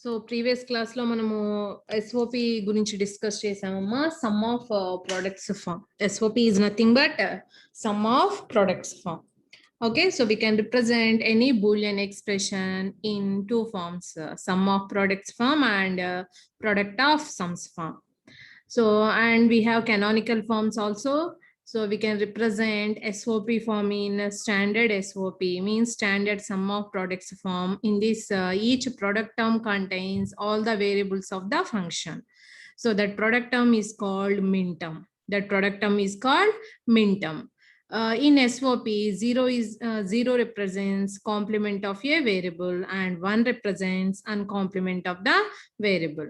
So previous class లో మనము SOP గురించి డిస్కస్ చేసామమ్మా. Sum of products form. SOP is nothing but sum of products form. Okay, so we can represent any Boolean expression in two forms, sum of products form and product of sums form. So, and we have canonical forms also. So we can represent SOP form in standard SOP, means standard sum of products form. In this, each product term contains all the variables of the function. So that product term is called min term. That product term is called min term. In SOP, zero represents complement of a variable and 1 represents uncomplement of the variable.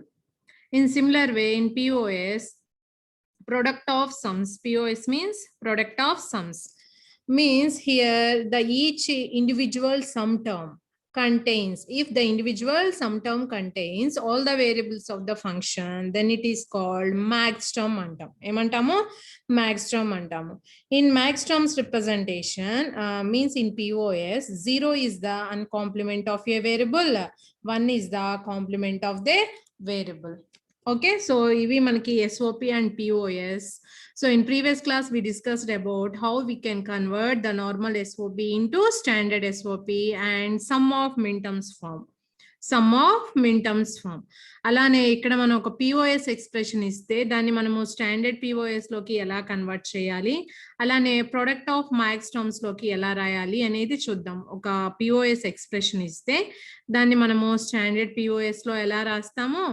In similar way, in POS, product of sums, POS means product of sums, means here the each individual sum term contains, if the individual sum term contains all the variables of the function, then it is called max term antam. Emantamu? Max term antamu. In max terms representation, means in POS, 0 is the uncomplement of a variable, 1 is the complement of the variable. Okay, so ivi manaki SOP and POS. So in previous class we discussed about how we can convert the normal SOP into standard SOP and sum of min terms form. Sum of min terms form. అలానే ఇక్కడ మనం ఒక POS expression ఇస్తే దాన్ని మనము standard POS లోకి ఎలా convert చేయాలి, అలానే ప్రొడక్ట్ ఆఫ్ మ్యాక్స్ టర్మ్స్ లోకి ఎలా రాయాలి అనేది చూద్దాం. ఒక POS ఎక్స్ప్రెషన్ ఇస్తే దాన్ని మనము స్టాండర్డ్ POS లో ఎలా రాస్తామో,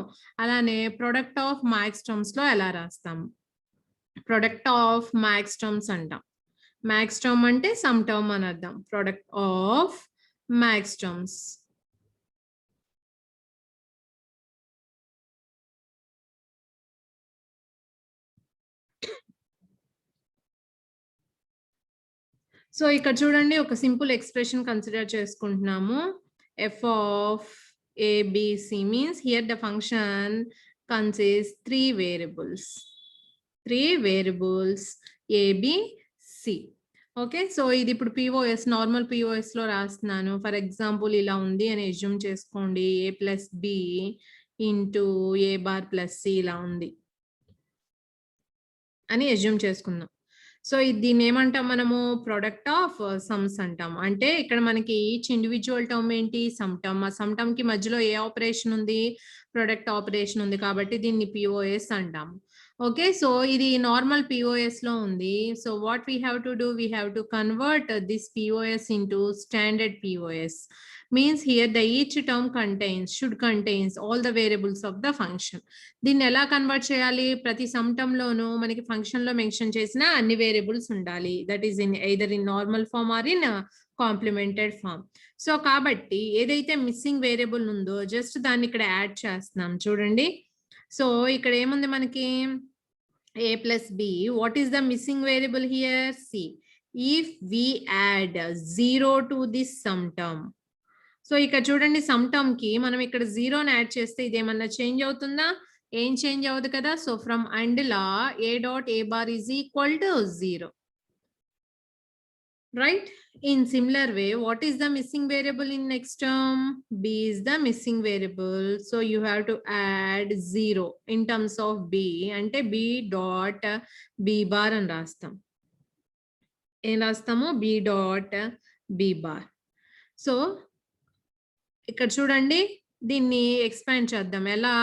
అలానే ప్రొడక్ట్ ఆఫ్ మ్యాక్స్ టర్మ్స్ లో ఎలా రాస్తాము. ప్రొడక్ట్ ఆఫ్ మ్యాక్స్ టర్మ్స్ అంటాం. మ్యాక్స్ టర్మ్ అంటే సమ్ టర్మ్ అని అర్థం. Product of max terms. So ఇక్కడ చూడండి, ఒక సింపుల్ ఎక్స్ప్రెషన్ కన్సిడర్ చేసుకుంటున్నాము. f of ABC means here the function consists three variables a, b, c. Okay, so ఇది ఇప్పుడు POS నార్మల్ POS లో రాస్తున్నాను. ఫర్ ఎగ్జాంపుల్ ఇలా ఉంది అని అజ్యూమ్ చేసుకోండి. a plus b into a bar plus c ఇలా ఉంది అని అజ్యూమ్ చేసుకుందాం. సో దీన్ని ఏమంటాం మనము? ప్రొడక్ట్ ఆఫ్ సమ్స్ అంటాం. అంటే ఇక్కడ మనకి ఈచ్ ఇండివిజువల్ టర్మ్ ఏంటి? Some term. ఆ సమ్ టర్మ్ కి మధ్యలో ఏ ఆపరేషన్ ఉంది? ప్రొడక్ట్ ఆపరేషన్ ఉంది, కాబట్టి దీన్ని POS అంటాం. ఓకే, సో ఇది నార్మల్ POS లో ఉంది. So what we have to do? We have to convert this POS into standard POS. means here the each term should contains all the variables of the function. దీన్ని ఎలా convert చేయాలి? ప్రతి some term loan మనకి function లో mention చేసిన అన్ని variables ఉండాలి. That is in either in normal form or in complemented form. So కాబట్టి ఏదైతే మిస్సింగ్ వేరియబుల్ ఉందో జస్ట్ దాన్ని ఇక్కడ యాడ్ చేస్తున్నాం. చూడండి, సో ఇక్కడ ఏముంది మనకి? a plus b. what is the missing variable here? c. if we add 0 to this sum term, so ఇక్కడ చూడండి, సమ్ టర్మ్ కి మనం ఇక్కడ 0ని యాడ్ చేస్తే ఇదేమన్నా చేంజ్ అవుతుందా? ఏం చేంజ్ అవ్వదు కదా. So from and law a dot a bar is equal to 0, right? In similar way, what is the missing variable in next term? b is the missing variable, so you have to add 0 in terms of b, అంటే b dot b bar అని రాస్తాం. ఏం రాస్తాము? b dot b bar. So ఇక్కడ చూడండి, దీన్ని expand చేద్దాం. ఎలా?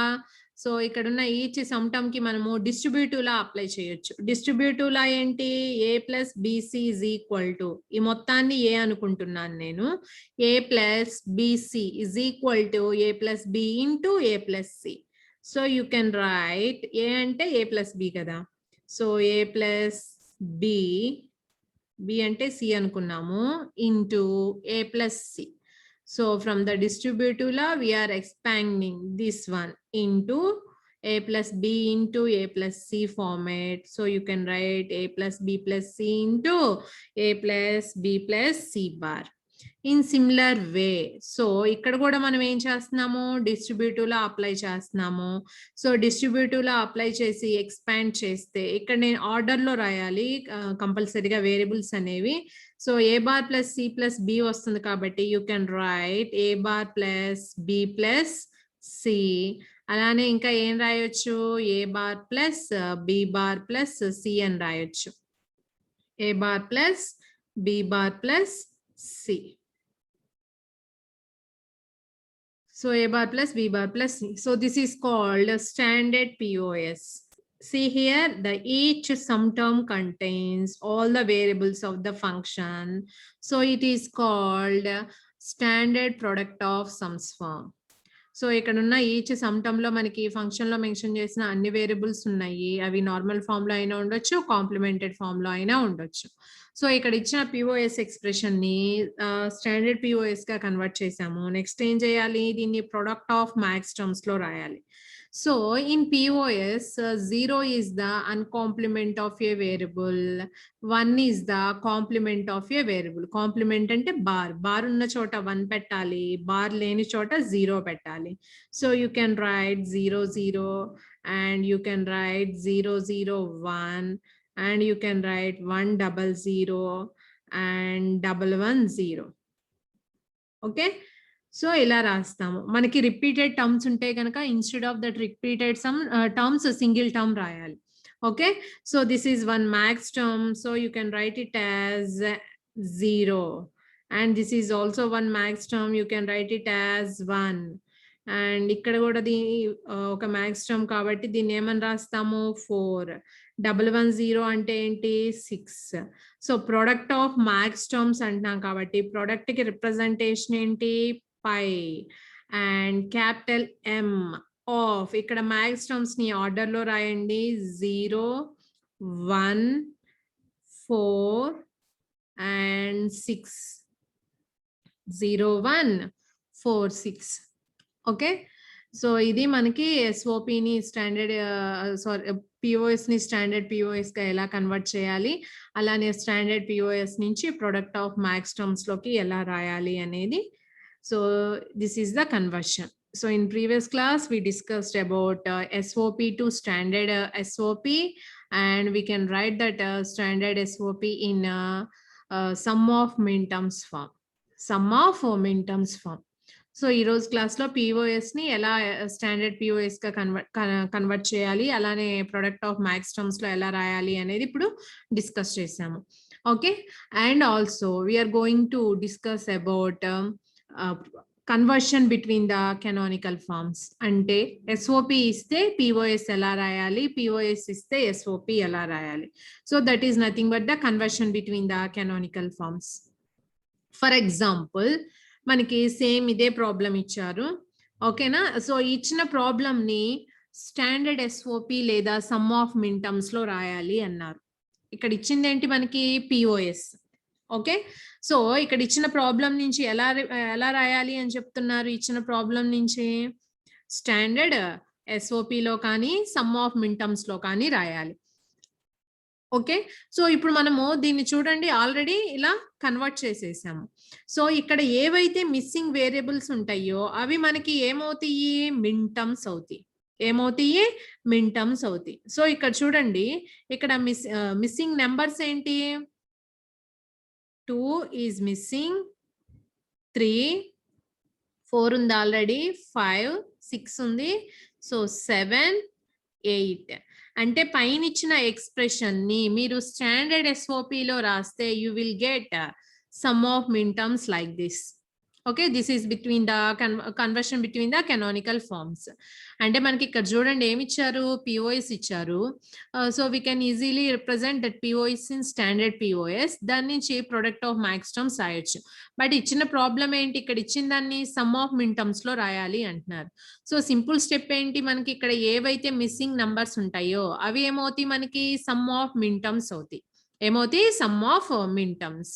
సో ఇక్కడ ఉన్న ఈచ్ సమ్ టర్మ్ కి మనము డిస్ట్రిబ్యూటివ్ లా అప్లై చేయొచ్చు. డిస్ట్రిబ్యూటివ్ లా ఏంటి? a plus bc is equal to, ఈ మొత్తాన్ని a అనుకుంటున్నాను నేను, a plus bc is equal to a plus b into a plus c. So you can write, a అంటే a plus b కదా. So a plus b అంటే c అనుకున్నాము, into a plus c. So from the distributive law, we are expanding this one into a plus b into a plus c format. So you can write a plus b plus c into a plus b plus c bar. In similar way, so ఇక్కడ కూడా మనం ఏం చేస్తున్నాము? Distributive law apply చేస్తున్నాము. So distributive law apply చేసి expand చేస్తే ఇక్కడ నేను ఆర్డర్ లో రాయాలి కంపల్సరీగా వేరియబుల్స్ అనేవి. So a bar plus c plus b వస్తుంది కాబట్టి you can write a bar plus b plus C. అలానే ఇంకా ఏం రాయొచ్చు, A bar plus B bar plus C అని రాయొచ్చు. A bar plus B bar plus C. So A bar plus B bar plus C. So this is called a standard POS. See here, the each sum term contains all the variables of the function. So it is called standard product of sums form. So ఇక్కడ ఉన్న each some term లో మనకి function లో mention చేసిన అన్ని variables ఉన్నాయి. అవి normal form లో అయినా ఉండొచ్చు, కాంప్లిమెంటెడ్ ఫామ్ లో అయినా ఉండొచ్చు. సో ఇక్కడ ఇచ్చిన పిఓఎస్ ఎక్స్ప్రెషన్ ని స్టాండర్డ్ పిఓఎస్ గా కన్వర్ట్ చేసాము. నెక్స్ట్ ఏం చేయాలి, దీన్ని ప్రొడక్ట్ ఆఫ్ మ్యాక్స్ టర్మ్స్ లో రాయాలి. So in POS, 0 is the uncomplement of a variable, 1 is the complement of a variable. Complement ante bar. Bar unna chota 1 pettali, bar leni chota 0 pettali. So you can write 0 0 and you can write 0 0 1 and you can write 1 double 0 and 1 1 0. Okay. So ఇలా రాస్తాము. మనకి repeated terms ఉంటే కనుక instead of that repeated sum terms single term రాయాలి. Okay, so this is one max term, so you can write it as 0 and this is also one max term, you can write it as 1 and ఇక్కడ కూడా ఒక max term కాబట్టి దీన్ని ఏమని రాస్తాము 4. 1 1 0 అంటే ఏంటి 6. So product of max terms అంటున్నాం కాబట్టి ప్రొడక్ట్ కి రిప్రజెంటేషన్ ఏంటి పై అండ్ క్యాపిటల్ M ఆఫ్, ఇక్కడ మ్యాక్స్ టర్మ్స్ ని ఆర్డర్ లో రాయండి 0 1 4 అండ్ 6. 0 1 4 6. ఓకే, సో ఇది మనకి ఎస్ఓపి ని స్టాండర్డ్ పిఓఎస్ ని స్టాండర్డ్ పిఓఎస్ గా ఎలా కన్వర్ట్ చేయాలి, అలానే స్టాండర్డ్ పిఓఎస్ నుంచి ప్రొడక్ట్ ఆఫ్ మ్యాక్స్ టర్మ్స్ లోకి ఎలా రాయాలి అనేది. So this is the conversion. So in previous class we discussed about SOP to standard SOP, and we can write that standard SOP in sum of minterms form. Sum of minterms form. So ఈ రోజు class లో POS ని ఎలా standard POS గా convert చేయాలి, అలానే product of max terms లో ఎలా రాయాలి అనేది ఇప్పుడు డిస్కస్ చేసాము. Okay, and also we are going to discuss about conversion between the canonical forms. అంటే ఎస్ఓపి ఇస్తే పిఓఎస్ ఎలా రాయాలి, పిఓఎస్ ఇస్తే ఎస్ఓపి ఎలా రాయాలి. So that is nothing but the conversion between the canonical forms. For example మనకి same ఇదే problem ఇచ్చారు. ఓకేనా, సో ఇచ్చిన ప్రాబ్లం ని స్టాండర్డ్ ఎస్ఓపి లేదా సమ్ ఆఫ్ మింటమ్స్ లో రాయాలి అన్నారు. ఇక్కడ ఇచ్చింది ఏంటి మనకి పిఓఎస్. ఓకే, సో ఇక్కడ ఇచ్చిన ప్రాబ్లం నుంచి ఎలా రాయాలి అని చెప్తున్నారు. ఇచ్చిన ప్రాబ్లం నుంచి స్టాండర్డ్ ఎస్ఓపిలో కానీ సమ్ ఆఫ్ మింటమ్స్ లో కానీ రాయాలి. ఓకే, సో ఇప్పుడు మనము దీన్ని చూడండి ఆల్రెడీ ఇలా కన్వర్ట్ చేసేసాము. సో ఇక్కడ ఏవైతే మిస్సింగ్ వేరియబుల్స్ ఉంటాయో అవి మనకి ఏమవుతాయి, మింటమ్స్ అవుతాయి. ఏమవుతాయి, మింటమ్స్ అవుతాయి. సో ఇక్కడ చూడండి, ఇక్కడ మిస్సింగ్ నెంబర్స్ ఏంటి, 2 is missing, 3 4 ఉంది ఆల్రెడీ, 5 6 ఉంది, సో 7 8. అంటే పైన ఇచ్చిన ఎక్స్ప్రెషన్ ని మీరు స్టాండర్డ్ ఎస్ఓపి లో రాస్తే you will get sum of minterms like this. Okay, this is between the conversion between the canonical forms. అంటే మనకి ఇక్కడ చూడండి ఏమి ఇచ్చారు, పిఓఎస్ ఇచ్చారు. So we can easily represent that POS in standard POS. దాని నుంచి ప్రొడక్ట్ ఆఫ్ మ్యాక్స్ టర్మ్స్ రాయొచ్చు. బట్ ఇచ్చిన ప్రాబ్లం ఏంటి, ఇక్కడ ఇచ్చిన దాన్ని సమ్ ఆఫ్ మింటమ్స్ లో రాయాలి అంటున్నారు. సో సింపుల్ స్టెప్ ఏంటి, మనకి ఇక్కడ ఏవైతే మిస్సింగ్ నంబర్స్ ఉంటాయో అవి ఏమవుతాయి, మనకి సమ్ ఆఫ్ మింటమ్స్ అవుతాయి. ఏమవుతాయి, సమ్ ఆఫ్ మింటమ్స్.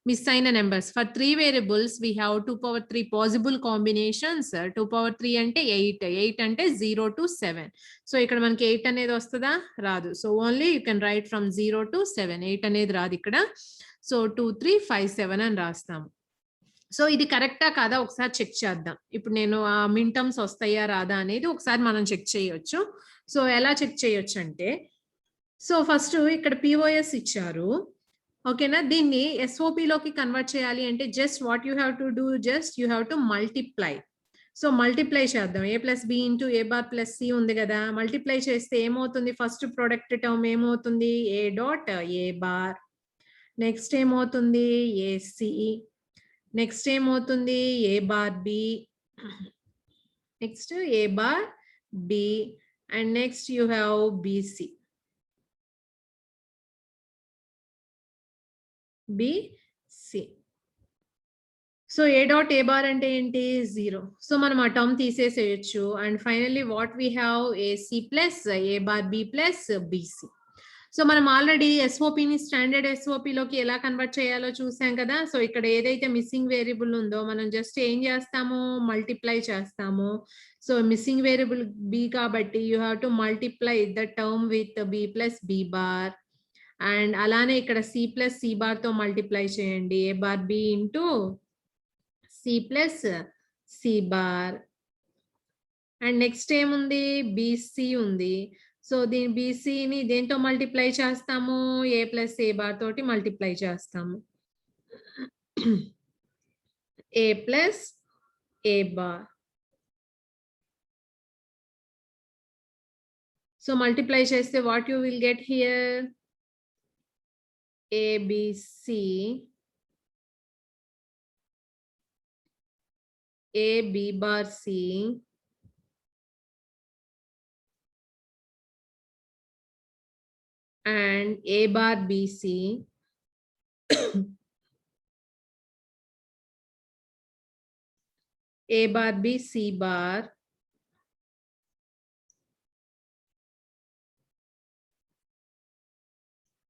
మిస్ అయిన numbers for 3 variables we have 2/3 possible combinations. 2/3 అంటే 8. 8 అంటే 0 to 7. సో ఇక్కడ మనకి 8 అనేది వస్తుందా, రాదు. So only you can right from 0 to 7. 8 అనేది రాదు ఇక్కడ. సో 2 3 5 7 అని రాస్తాము. సో ఇది కరెక్టా కాదా ఒకసారి చెక్ చేద్దాం. ఇప్పుడు నేను మింటమ్స్ వస్తాయా రాదా అనేది ఒకసారి మనం చెక్ చేయొచ్చు. సో ఎలా చెక్ చేయొచ్చు అంటే, సో ఫస్ట్ ఇక్కడ పిఓఎస్ ఇచ్చారు. ఓకేనా, దీన్ని ఎస్ఓపి లోకి కన్వర్ట్ చేయాలి అంటే just what you have to do, just you have to multiply. So multiply చేద్దాం. a plus B into A bar plus C ఉంది కదా, మల్టిప్లై చేస్తే ఏమవుతుంది, ఫస్ట్ ప్రొడక్ట్ టర్మ్ ఏమవుతుంది, A dot A bar, next ఏమవుతుంది AC, next ఏమవుతుంది A bar B, next A bar B, and next you have BC, BC. So A dot A bar అంటే ఏంటి, 0. So మనం ఆ term తీసేసేయచ్చు. And finally what we have, AC plus A bar B plus BC. So మనం already ఎస్ఓపిని standard ఎస్ఓపిలోకి ఎలా convert చేయాలో చూసాం కదా. సో ఇక్కడ ఏదైతే మిస్సింగ్ వేరియబుల్ ఉందో మనం జస్ట్ ఏం చేస్తాము, మల్టిప్లై చేస్తాము. సో మిస్సింగ్ వేరియబుల్ బి కాబట్టి you have to multiply the term with B plus B bar. And అలానే ఇక్కడ సి ప్లస్ సి బార్ తో మల్టిప్లై చేయండి, A bar B into C plus C bar. And next ఏముంది, BC ఉంది. సో దీని బీసీని దేంతో మల్టిప్లై చేస్తాము, ఏ ప్లస్ ఏ బార్ తోటి మల్టిప్లై చేస్తాము, A plus A bar. So multiply చేస్తే what you will get here, ABC, A B bar C, and A bar BC A bar B C bar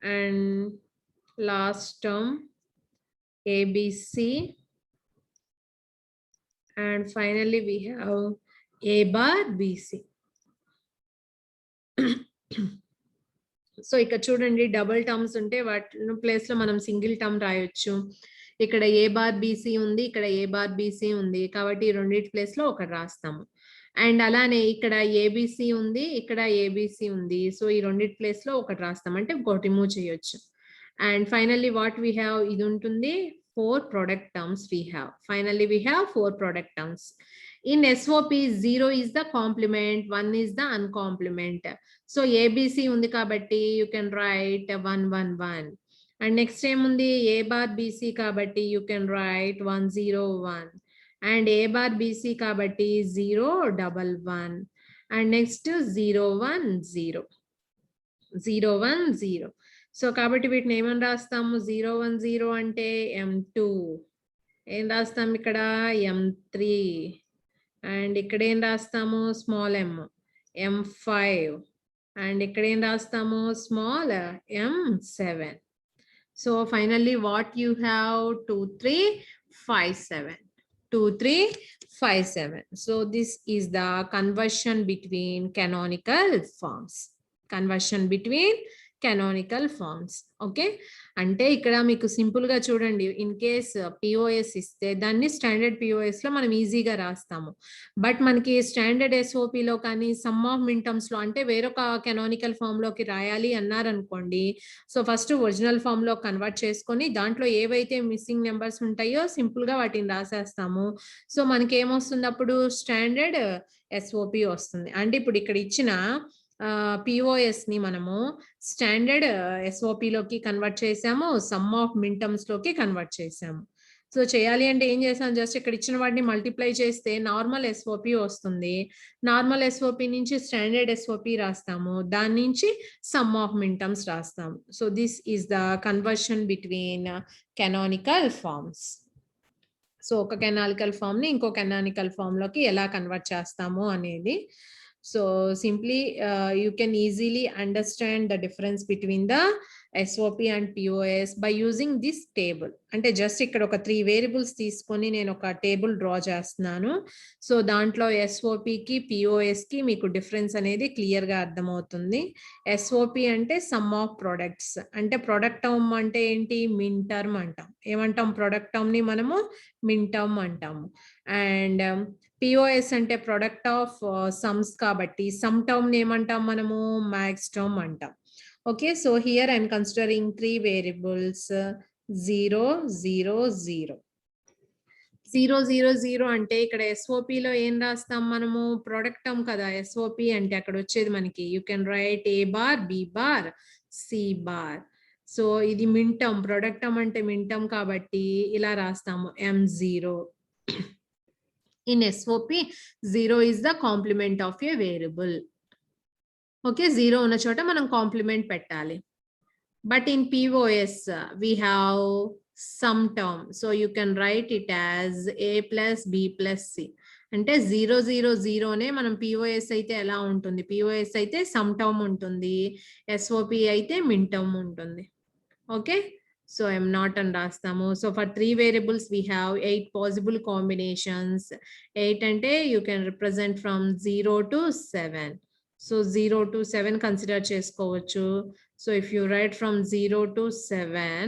and last term ABC, and finally we have A bar BC. So ఇక్కడ చూడండి double terms ఉంటే వాటి place లో మనం single term రాయొచ్చు. ఇక్కడ ఏ bar BC ఉంది, ఇక్కడ ఏ బార్ బీసీ ఉంది, కాబట్టి ఈ రెండింటి ప్లేస్ లో ఒకటి రాస్తాము. అండ్ అలానే ఇక్కడ ఏబిసి ఉంది, ఇక్కడ ఏబిసి ఉంది. సో ఈ రెండింటి ప్లేస్ లో ఒకటి రాస్తాం, అంటే ఒకటి రిమూవ్ చేయొచ్చు. And finally what we have, ఇది ఉంటుంది 4 product terms we have. Finally we have 4 product terms. In SOP 0 is the complement, 1 is the uncomplement. So ABC undi kabatti you can write 1 1 1. And next time undi A bar BC kabatti you can write 1 0 1. And A bar BC kabatti 0 1 1. And next 0 1 0 0 1 0. So కాబట్టి వీటిని ఏమని రాస్తాము, 0 1 0 అంటే M2, ఏం రాస్తాము ఇక్కడ M3, and ఇక్కడ ఏం రాస్తాము స్మాల్ m M5, అండ్ ఇక్కడ ఏం రాస్తాము small M7. So finally what you have 2 3 5 7 2 3 5 7. So this is the conversion between canonical forms. Conversion between canonical forms. Okay, అంటే ఇక్కడ మీకు సింపుల్ గా చూడండి, ఇన్ కేస్ పిఓఎస్ ఇస్తే దాన్ని స్టాండర్డ్ పిఓఎస్ లో మనం ఈజీగా రాస్తాము. బట్ మనకి స్టాండర్డ్ ఎస్ఓపి లో కానీ సమ్ ఆఫ్ మింటమ్స్ లో అంటే వేరొక కెనానికల్ ఫామ్ లోకి రాయాలి అన్నారనుకోండి, సో ఫస్ట్ ఒరిజినల్ ఫామ్ లో కన్వర్ట్ చేసుకొని దాంట్లో ఏవైతే మిస్సింగ్ నెంబర్స్ ఉంటాయో సింపుల్ గా వాటిని రాసేస్తాము. సో మనకి ఏమొస్తుంది అప్పుడు, స్టాండర్డ్ ఎస్ఓపి వస్తుంది. అంటే ఇప్పుడు ఇక్కడ ఇచ్చిన పిఓఎస్ ని మనము స్టాండర్డ్ ఎస్ఓపి లోకి కన్వర్ట్ చేసాము, సమ్ ఆఫ్ మింటమ్స్ లోకి కన్వర్ట్ చేసాము. సో చేయాలి అంటే ఏం చేసాం, జస్ట్ ఇక్కడ ఇచ్చిన వాటిని మల్టిప్లై చేస్తే నార్మల్ ఎస్ఓపి వస్తుంది. నార్మల్ ఎస్ఓపి నుంచి స్టాండర్డ్ ఎస్ఓపి రాస్తాము, దాని నుంచి సమ్ ఆఫ్ మింటమ్స్ రాస్తాము. So this is the conversion between canonical forms. So ఒక కెనానికల్ ఫామ్ ని ఇంకో కెనానికల్ ఫామ్ లోకి ఎలా కన్వర్ట్ చేస్తాము అనేది. So simply you can easily understand the difference between the SOP and POS by using this table. అంటే just ఇక్కడ ఒక 3 వేరియబుల్స్ తీసుకొని నేను ఒక టేబుల్ డ్రా చేస్తున్నాను. సో దాంట్లో SOP కి POS కి మీకు డిఫరెన్స్ అనేది క్లియర్ గా అర్థమవుతుంది. SOP అంటే సమ్ ఆఫ్ ప్రొడక్ట్స్, అంటే ప్రొడక్ట్ టర్మ్ అంటే ఏంటి, మిన్ టర్మ్ అంటాం. ఏమంటాం, ప్రొడక్ట్ టర్మ్ ని మనము మిన్ టర్మ్ అంటాము. అండ్ పిఓఎస్ అంటే ప్రొడక్ట్ ఆఫ్ సమ్స్ కాబట్టి సమ్ టర్మ్ ఏమంటాం మనము, మ్యాక్స్ టర్మ్ అంటాం. Okay, so here I'm considering 3 variables 0 0 0. 000 అంటే ఇక్కడ SOP లో ఏం రాస్తాం మనము? ప్రొడక్ట్ టర్మ్ కదా SOP అంటే అక్కడ వచ్చేది మనకి. You can write A bar, B bar, C bar. So ఇది మిన్ టర్మ్, ప్రొడక్ట్ టర్మ్ అంటే మిన్ టర్మ్ కాబట్టి ఇలా రాస్తాము M0. In SOP, 0 is the complement of a variable. Okay, 0 ఉన్న చోట మనం కాంప్లిమెంట్ పెట్టాలి. But in POS, we have some term. So you can write it as A plus B plus C. అంటే 000 నే మనం POS అయితే ఎలా ఉంటుంది? POS అయితే సమ్ టర్మ్ ఉంటుంది, SOP అయితే మిన్ టర్మ్ ఉంటుంది. ఓకే, సో I'm not అని రాస్తాము. So for 3 variables we have 8 possible combinations. 8 అంటే you can represent from 0 to 7. So 0 to 7 consider చేసుకోవచ్చు. So if you write from 0 to 7,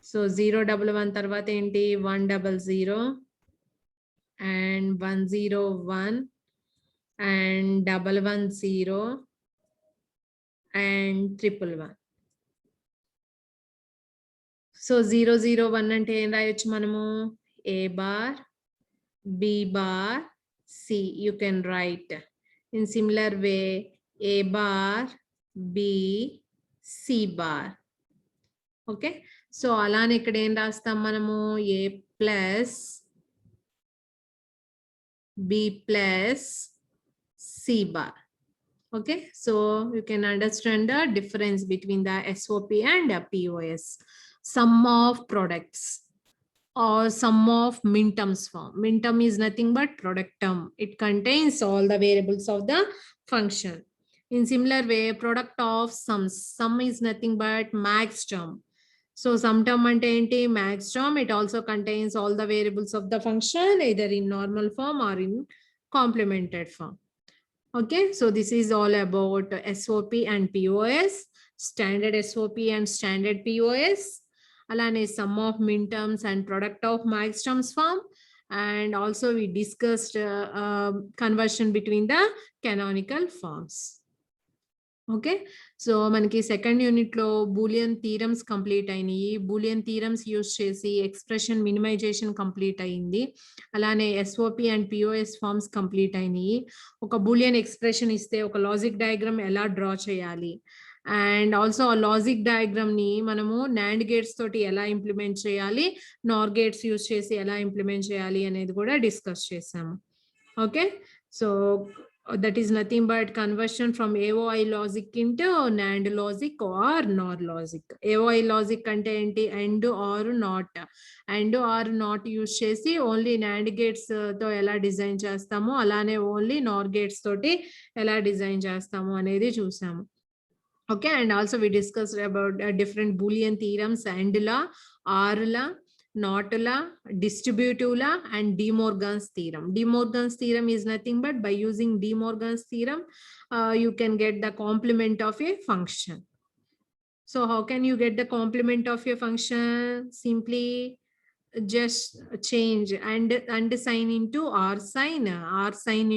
so 011 తర్వాత ఏంటి? 100 and 101 and 110 and 111. సో 001 అంటే ఏం రాయొచ్చు మనము? A bar, B bar, C. You can write in similar way A bar, B, C bar. Okay, so అలానే ఇక్కడ ఏం రాస్తాం మనము? A plus B plus C bar. Okay, so you can understand the difference between the SOP and POS. Sum of products or sum of min terms form. Min term is nothing but product term. It contains all the variables of the function. In similar way, product of sums. Sum is nothing but max term. So sum term ante enti? Max term. It also contains all the variables of the function either in normal form or in complemented form. Okay, so this is all about SOP and POS, standard SOP and standard POS. Alane sum of min terms and product of max terms form, and also we discussed conversion between the canonical forms. Okay, so మనకి second unit లో Boolean theorems complete అయినాయి. Boolean theorems use చేసి expression minimization complete అయింది. అలానే SOP and POS forms complete అయినాయి. ఒక Boolean expression ఇస్తే ఒక లాజిక్ డయాగ్రామ్ ఎలా డ్రా చేయాలి, అండ్ ఆల్సో ఆ లాజిక్ డయాగ్రామ్ ని మనము నాండ్ గేట్స్ తోటి ఎలా ఇంప్లిమెంట్ చేయాలి, నార్ గేట్స్ యూజ్ చేసి ఎలా ఇంప్లిమెంట్ చేయాలి అనేది కూడా డిస్కస్ చేసాము. Okay, so that is nothing but conversion from AOI logic into NAND logic or NOR logic. AOI logic ante enti? And or not. And or not use chesi only NAND gates to ela design chestamo, alane only NOR gates toti ela design chestamo anedi chusamu. Okay, and also we discussed about different Boolean theorems: AND law, OR law, not law, distributive law, and De Morgan's theorem. De Morgan's theorem is nothing but by using De Morgan's theorem, you can get the complement of a function. So how can you get the complement of a function? Simply just change and sign into R sign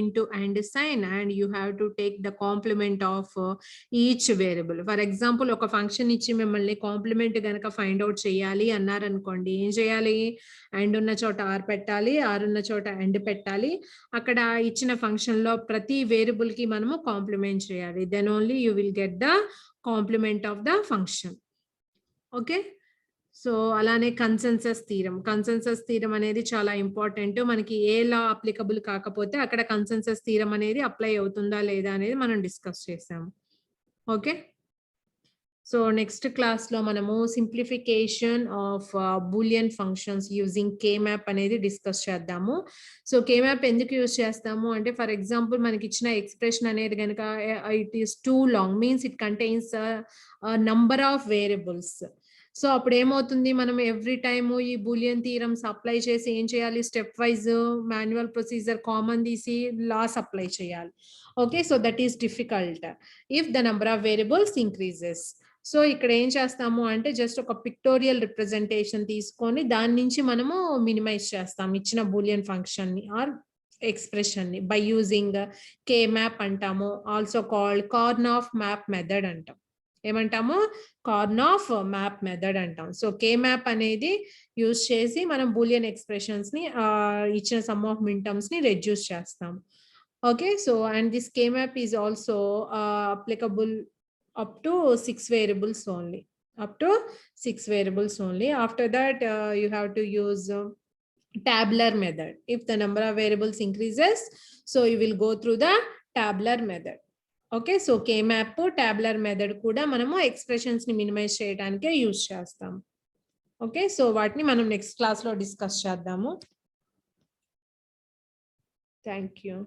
into and sign, and you have to take the complement of each variable. For example, oka function ichi mimmalni complement ganaka find out cheyali annaru anukondi, em cheyali? And unna chota R pettali, R unna chota and pettali. Akkada ichina function lo prati variable ki manamu complement cheyali, then only you will get the complement of the function. Okay, so అలానే consensus theorem అనేది చాలా important. మనకి ఏ లా applicable కాకపోతే అక్కడ consensus theorem అనేది apply అవుతుందా లేదా అనేది మనం డిస్కస్ చేసాము. ఓకే, సో నెక్స్ట్ క్లాస్ లో మనము simplification of boolean functions using K-map అనేది డిస్కస్ చేద్దాము. సో K-మ్యాప్ ఎందుకు యూజ్ చేస్తాము అంటే, ఫర్ ఎగ్జాంపుల్ మనకి ఇచ్చిన ఎక్స్ప్రెషన్ అనేది కనుక it is two long, means it contains number of variables. So అప్పుడు ఏమవుతుంది, మనం ఎవ్రీ టైమ్ ఈ బూలియన్ థీరమ్స్ అప్లై చేసి ఏం చేయాలి? Step wise manual procedure common తీసి లాస్ అప్లై చేయాలి. Okay, so that is difficult if the number of variables increases. So ఇక్కడ ఏం చేస్తాము అంటే జస్ట్ ఒక పిక్టోరియల్ రిప్రజెంటేషన్ తీసుకొని దాని నుంచి మనము మినిమైజ్ చేస్తాం ఇచ్చిన బూలియన్ ఫంక్షన్ ని ఆర్ ఎక్స్ప్రెషన్ ని బై యూజింగ్ K-మ్యాప్ అంటాము, also called corn of map method అంటాం. ఏమంటాము కార్నాఫ్ మ్యాప్ మెథడ్ అంటాం. సో కే మ్యాప్ అనేది యూజ్ చేసి మనం బూలియన్ ఎక్స్ప్రెషన్స్ ని ఇచ్చిన సమ్ ఆఫ్ మిన్టర్మ్స్ ని రెడ్యూస్ చేస్తాం. Okay, so and this K map is also applicable up to 6 variables only. Up to 6 variables only. After that, you have to use tabular method. If the number of variables increases, so you will go through the tabular method. Okay, so K map tabular method kuda manamu expressions ni minimize cheyadanike use chestam. Okay, so vaatni manam next class lo discuss chedamu. Thank you.